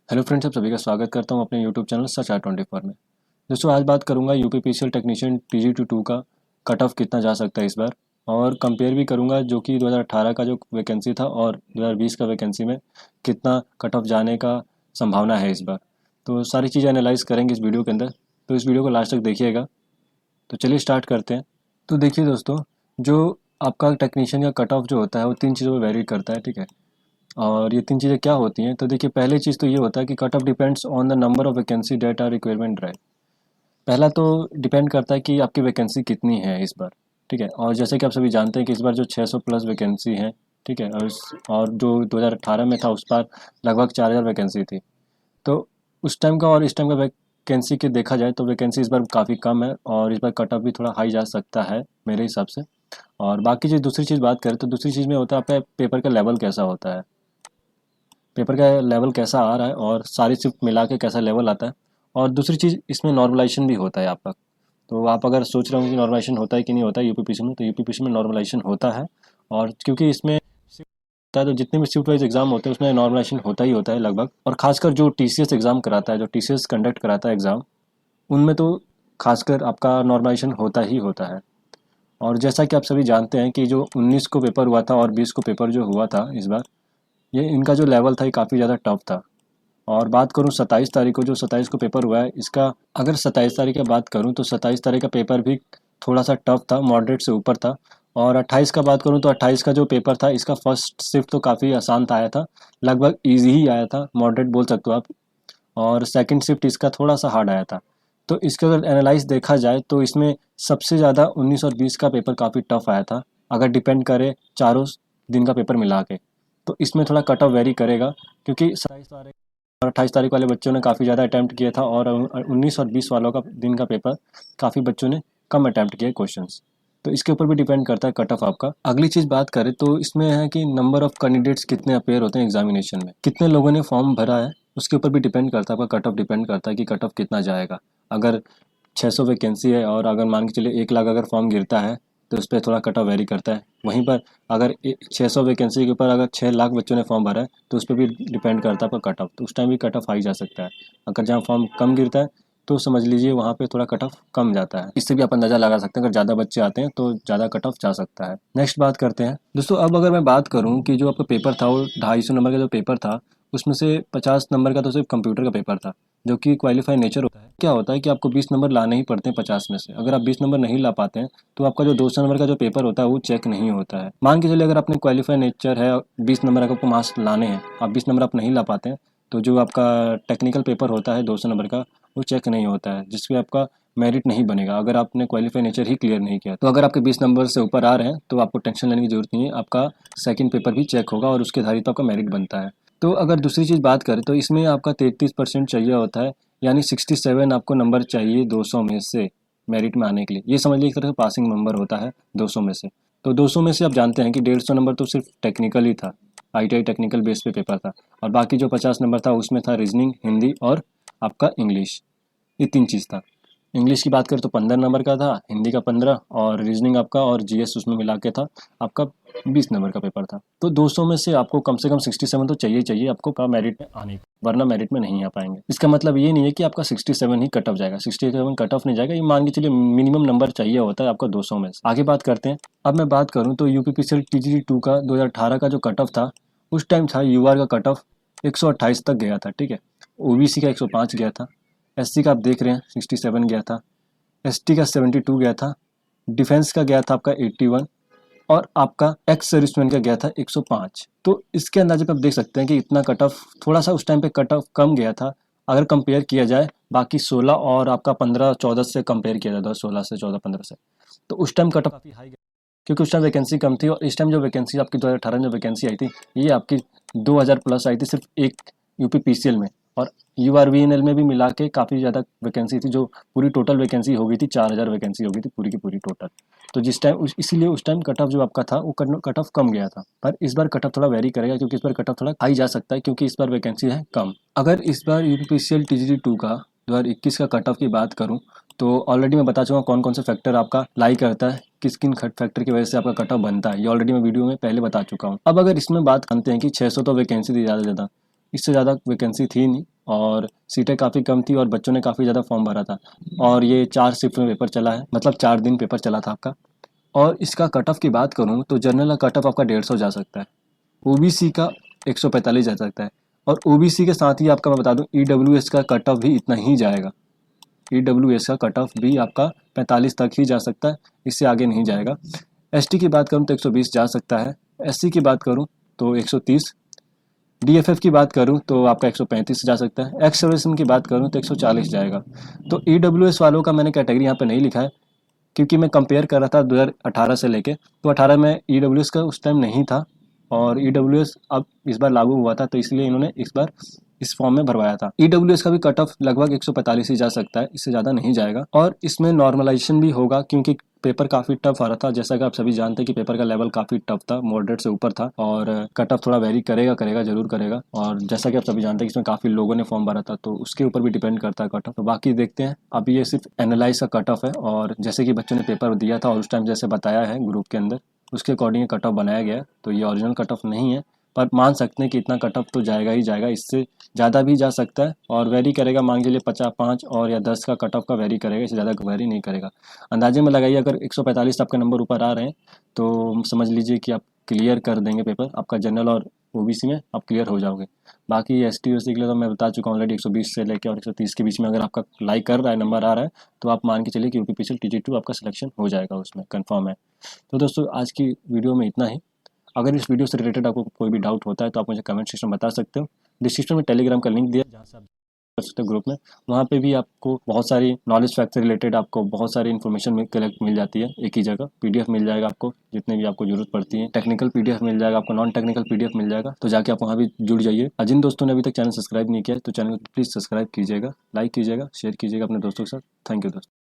Hello friends, आप सभी का स्वागत करता हूं अपने यूट्यूब चैनल सच आर 24 में। दोस्तों, आज बात करूंगा यूपीपीसीएल टेक्नीशियन TG2 का कट ऑफ कितना जा सकता है इस बार। और कंपेयर भी करूंगा जो कि 2018 का जो वैकेंसी था और 2020 का वैकेंसी में कितना कट ऑफ जाने का संभावना है इस बार। तो सारी चीज़ें एनालाइज करेंगे इस वीडियो के अंदर, तो इस वीडियो को लास्ट तक देखिएगा। तो चलिए स्टार्ट करते हैं। तो देखिए दोस्तों, जो आपका टेक्नीशियन का कट ऑफ जो होता है वो तीन चीज़ों पर वेरी करता है, ठीक है। और ये तीन चीज़ें क्या होती हैं, तो देखिए पहली चीज़ तो ये होता है कि cut off depends on the number of vacancy that are requirement drive. पहला तो डिपेंड करता है कि आपकी वैकेंसी कितनी है इस बार, ठीक है। और जैसे कि आप सभी जानते हैं कि इस बार जो 600 प्लस वैकेंसी है, ठीक है। और जो 2018 में था उस पर लगभग 4000 वैकेंसी थी। तो उस टाइम का और इस टाइम का वैकेंसी के देखा जाए तो वैकेंसी इस बार काफ़ी कम है और इस बार कट ऑफ भी थोड़ा हाई जा सकता है मेरे हिसाब से। और बाकी चीज़, दूसरी चीज़ बात करें तो दूसरी चीज़ में होता है आपका पेपर का लेवल कैसा होता है, पेपर का लेवल कैसा आ रहा है और सारी शिफ्ट मिला के कैसा लेवल आता है। और दूसरी चीज़, इसमें नॉर्मलाइजेशन भी होता है आपका। तो आप अगर सोच रहे हो कि नॉर्मलाइजेशन होता है कि नहीं होता है यूपीपीसी में, तो यूपीपीसी में नॉर्मलाइजेशन होता है। और क्योंकि इसमें शिफ्ट होता है तो जितने भी शिफ्ट वाइज एग्जाम होते हैं उसमें नॉर्मलाइजेशन होता ही होता है लगभग। और खासकर जो टीसीएस एग्जाम कराता है, जो टीसीएस कंडक्ट कराता है एग्जाम, उनमें तो खासकर आपका नॉर्मलाइजेशन होता ही होता है। और जैसा कि आप सभी जानते हैं कि जो 19 को पेपर हुआ था और 20 को पेपर जो हुआ था इस बार, ये इनका जो लेवल था ये काफ़ी ज़्यादा टफ था। और बात करूँ 27 तारीख को, जो 27 को पेपर हुआ है इसका, अगर 27 तारीख की बात करूँ तो 27 तारीख का पेपर भी थोड़ा सा टफ था, मॉडरेट से ऊपर था। और 28 का बात करूँ तो 28 का जो पेपर था इसका फर्स्ट शिफ्ट तो काफ़ी आसान था, आया था, लगभग इजी ही आया था, मॉडरेट बोल सकते हो आप। और सेकंड शिफ्ट इसका थोड़ा सा हार्ड आया था। तो इसका अगर एनालाइज देखा जाए तो इसमें सबसे ज़्यादा 19 और 20 का पेपर काफ़ी टफ आया था, अगर डिपेंड करे चारों दिन का पेपर मिला के। तो इसमें थोड़ा कट ऑफ वेरी करेगा, क्योंकि 27 तारीख और 28 तारीख वाले बच्चों ने काफ़ी ज़्यादा अटैम्प्ट किया था और 19 और 20 वालों का दिन का पेपर काफ़ी बच्चों ने कम अटैम्प्ट किए क्वेश्चंस। तो इसके ऊपर भी डिपेंड करता है कट ऑफ आपका। अगली चीज़ बात करें तो इसमें है कि नंबर ऑफ कैंडिडेट्स कितने अपेयर होते हैं एग्जामिनेशन में, कितने लोगों ने फॉर्म भरा है, उसके ऊपर भी डिपेंड करता है आपका कट ऑफ, डिपेंड करता है कि कट ऑफ कितना जाएगा। अगर 600 वैकेंसी है और अगर मान के चलिए 1 लाख अगर फॉर्म गिरता है तो उस पर थोड़ा कट ऑफ वेरी करता है। वहीं पर अगर 600 वैकेंसी के ऊपर अगर 6 लाख बच्चों ने फॉर्म भरा है तो उस पर भी डिपेंड करता है आपका कट ऑफ, तो उस टाइम भी कट ऑफ हाई जा सकता है। अगर जहाँ फॉर्म कम गिरता है तो समझ लीजिए वहाँ पे थोड़ा कट ऑफ कम जाता है। इससे भी आप अंदाजा लगा सकते हैं, अगर ज़्यादा बच्चे आते हैं तो ज़्यादा कट ऑफ जा सकता है। नेक्स्ट बात करते हैं दोस्तों, अब अगर मैं बात करूँ कि जो आपका पेपर था वो 250 नंबर का जो पेपर था, उसमें से 50 नंबर का तो सिर्फ कंप्यूटर का पेपर था, जो कि क्वालिफाई नेचर होता है। क्या होता है कि आपको 20 नंबर लाने ही पड़ते हैं 50 में से। अगर आप 20 नंबर नहीं ला पाते हैं तो आपका जो 200 नंबर का जो पेपर होता है वो चेक नहीं होता है। मान के चलिए अगर आपने क्वालिफाई नेचर है, 20 नंबर अगर आपको मार्क्स लाने हैं, आप 20 नंबर आप नहीं ला पाते हैं, तो जो आपका टेक्निकल पेपर होता है 200 नंबर का, वो चेक नहीं होता है, जिसमें आपका मेरिट नहीं बनेगा अगर आपने क्वालिफाई नेचर ही क्लियर नहीं किया। तो अगर आपके 20 नंबर से ऊपर आ रहे हैं तो आपको टेंशन लेने की जरूरत नहीं है, आपका सेकंड पेपर भी चेक होगा और उसके आधारित आपका मेरिट बनता है। तो अगर दूसरी चीज़ बात करें तो इसमें आपका 33% चाहिए होता है, यानी 67 आपको नंबर चाहिए 200 में से मेरिट में आने के लिए। ये समझ लीजिए एक तरह से पासिंग नंबर होता है 200 में से। तो 200 में से आप जानते हैं कि 150 नंबर तो सिर्फ टेक्निकल ही था, आईटीआई टेक्निकल बेस पे पेपर था। और बाकी जो 50 नंबर था उसमें था रीजनिंग, हिंदी और आपका इंग्लिश, ये तीन चीज़ था। इंग्लिश की बात करें तो 15 नंबर का था, हिंदी का 15 और रीजनिंग आपका और जीएस उसमें मिला के था आपका 20 नंबर का पेपर था। तो 200 में से आपको कम से कम 67 तो चाहिए चाहिए आपको का मेरिट में आने का, वरना मेरिट में नहीं आ पाएंगे। इसका मतलब ये नहीं है कि आपका 67 ही कट ऑफ जाएगा, 67 कट ऑफ नहीं जाएगा, ये मान के चलिए मिनिमम नंबर चाहिए होता है आपका 200 में से। आगे बात करते हैं। अब मैं बात करूँ तो यूपीपीसीएल TGT2 का 2018 का जो कट ऑफ था, उस टाइम था यूआर का कट ऑफ 128 तक गया था, ठीक है। ओबीसी का 105 गया था, एससी का आप देख रहे हैं 67 गया था, एसटी का 72 गया था, डिफेंस का गया था आपका 81 और आपका एक्स सर्विसमैन का गया था 105। तो इसके अंदाजे पे आप देख सकते हैं कि इतना कट ऑफ, थोड़ा सा उस टाइम पे कट ऑफ कम गया था अगर कंपेयर किया जाए बाकी 16 और आपका 15-14 से कंपेयर किया जाता है, 16 से 14-15 से। तो उस टाइम कट ऑफ काफ़ी हाई गया, क्योंकि उस टाइम वैकेंसी कम थी। और इस टाइम जो वैकेंसी आपकी 2018 में जो वैकेंसी आई थी, ये आपकी 2000 प्लस आई थी सिर्फ एक यूपीपीसीएल में। और यूआरवीएनएल में भी मिला के काफ़ी ज़्यादा वैकेंसी थी, जो पूरी टोटल वैकेंसी हो गई थी 4000 वैकेंसी हो गई थी पूरी की पूरी टोटल। तो जिस टाइम इसीलिए उस टाइम कट ऑफ जो आपका था वो कट ऑफ कम गया था। पर इस बार कट ऑफ थोड़ा वेरी करेगा, क्योंकि इस बार कट ऑफ थोड़ा हाई जा सकता है, क्योंकि इस बार वैकेंसी है कम। अगर इस बार यूपीपीसीएल TGT2 का 2021 का कट ऑफ की बात करूं तो ऑलरेडी मैं बता चुका कौन कौन से फैक्टर आपका लाई करता है, किस किन फैक्टर की वजह से आपका कट ऑफ बनता है, ये ऑलरेडी मैं वीडियो में पहले बता चुका हूँ। अब अगर इसमें बात करते हैं कि 600 तो वैकेंसी थी ज़्यादा, इससे ज़्यादा वैकेंसी थी नहीं, और सीटें काफ़ी कम थी और बच्चों ने काफ़ी ज़्यादा फॉर्म भरा था। और ये 4 शिफ्ट में पेपर चला है, मतलब 4 दिन पेपर चला था आपका। और इसका कट ऑफ की बात करूँ तो जनरल का कट ऑफ आपका 150 जा सकता है, ओबीसी का 145 जा सकता है, और ओबीसी के साथ ही आपका मैं बता दूं ईडब्ल्यूएस का कट ऑफ भी इतना ही जाएगा। ईडब्ल्यूएस का कट ऑफ भी आपका 45 तक ही जा सकता है, इससे आगे नहीं जाएगा। एसटी की बात करूं तो 120 जा सकता है, एससी की बात करूं तो 130, डीएफएफ की बात करूं तो आपका 135 जा सकता है, एक्स सर्विसमैन की बात करूं तो 140 जाएगा। तो ईडब्ल्यूएस वालों का मैंने कैटेगरी यहाँ पे नहीं लिखा है, क्योंकि मैं कंपेयर कर रहा था 2018 से लेके, तो 18 में ईडब्ल्यूएस का उस टाइम नहीं था और ईडब्ल्यूएस अब इस बार लागू हुआ था, तो इसलिए इन्होंने इस बार इस फॉर्म में भरवाया था। ईडब्ल्यूएस का भी कट ऑफ लगभग 145 ही जा सकता है, इससे ज़्यादा नहीं जाएगा। और इसमें नॉर्मलाइजेशन भी होगा, क्योंकि पेपर काफ़ी टफ आ रहा था। जैसा कि आप सभी जानते हैं कि पेपर का लेवल काफ़ी टफ था, मॉडरेट से ऊपर था, और कट ऑफ थोड़ा वेरी करेगा जरूर करेगा। और जैसा कि आप सभी जानते हैं कि इसमें काफ़ी लोगों ने फॉर्म भरा था, तो उसके ऊपर भी डिपेंड करता है कट ऑफ। तो बाकी देखते हैं, अभी ये सिर्फ एनालाइज का कट ऑफ है, और जैसे कि बच्चों ने पेपर दिया था और उस टाइम जैसे बताया है ग्रुप के अंदर, उसके अकॉर्डिंग कट ऑफ बनाया गया है। तो ये ओरिजिनल कट ऑफ नहीं है, पर मान सकते हैं कि इतना कट ऑफ तो जाएगा ही जाएगा, इससे ज़्यादा भी जा सकता है और वेरी करेगा। मान लीजिए 50 5 और या 10 का कट ऑफ का वेरी करेगा, इससे ज़्यादा वेरी नहीं करेगा। अंदाजे में लगाइए, अगर 145 आपके नंबर ऊपर आ रहे हैं तो समझ लीजिए कि आप क्लियर कर देंगे पेपर आपका, जनरल और ओबीसी में आप क्लियर हो जाओगे। बाकी एसटी ओसी के लिए तो मैं बता चुका हूँ ऑलरेडी, 120 से लेकर और 130 के बीच में अगर आपका लाइक कर रहा है, नंबर आ रहा है, तो आप मान के चलिए कि यूपीपीसीएल TG2 आपका सिलेक्शन हो जाएगा, उसमें कंफर्म है। तो दोस्तों आज की वीडियो में इतना ही। अगर इस वीडियो से रिलेटेड आपको कोई भी डाउट होता है तो आप मुझे कमेंट सेक्शन में बता सकते हो। डिस्क्रिप्शन में टेलीग्राम का लिंक दिया है, जहाँ से आप कर सकते हो ग्रुप में। वहाँ पे भी आपको बहुत सारी नॉलेज फैक्ट से रिलेटेड आपको बहुत सारी इन्फॉर्मेशन कलेक्ट मिल जाती है एक ही जगह। पीडीएफ मिल जाएगा आपको, जितने भी आपको जरूरत पड़ती है। टेक्निकल पीडीएफ मिल जाएगा आपको, नॉन टेक्निकल पीडीएफ मिल जाएगा, तो जाके आप वहाँ भी जुड़ जाइए। जिन दोस्तों ने अभी तक चैनल सब्सक्राइब नहीं किया है तो चैनल को प्लीज़ सब्सक्राइब कीजिएगा, लाइक कीजिएगा, शेयर कीजिएगा अपने दोस्तों के साथ। थैंक यू दोस्तों।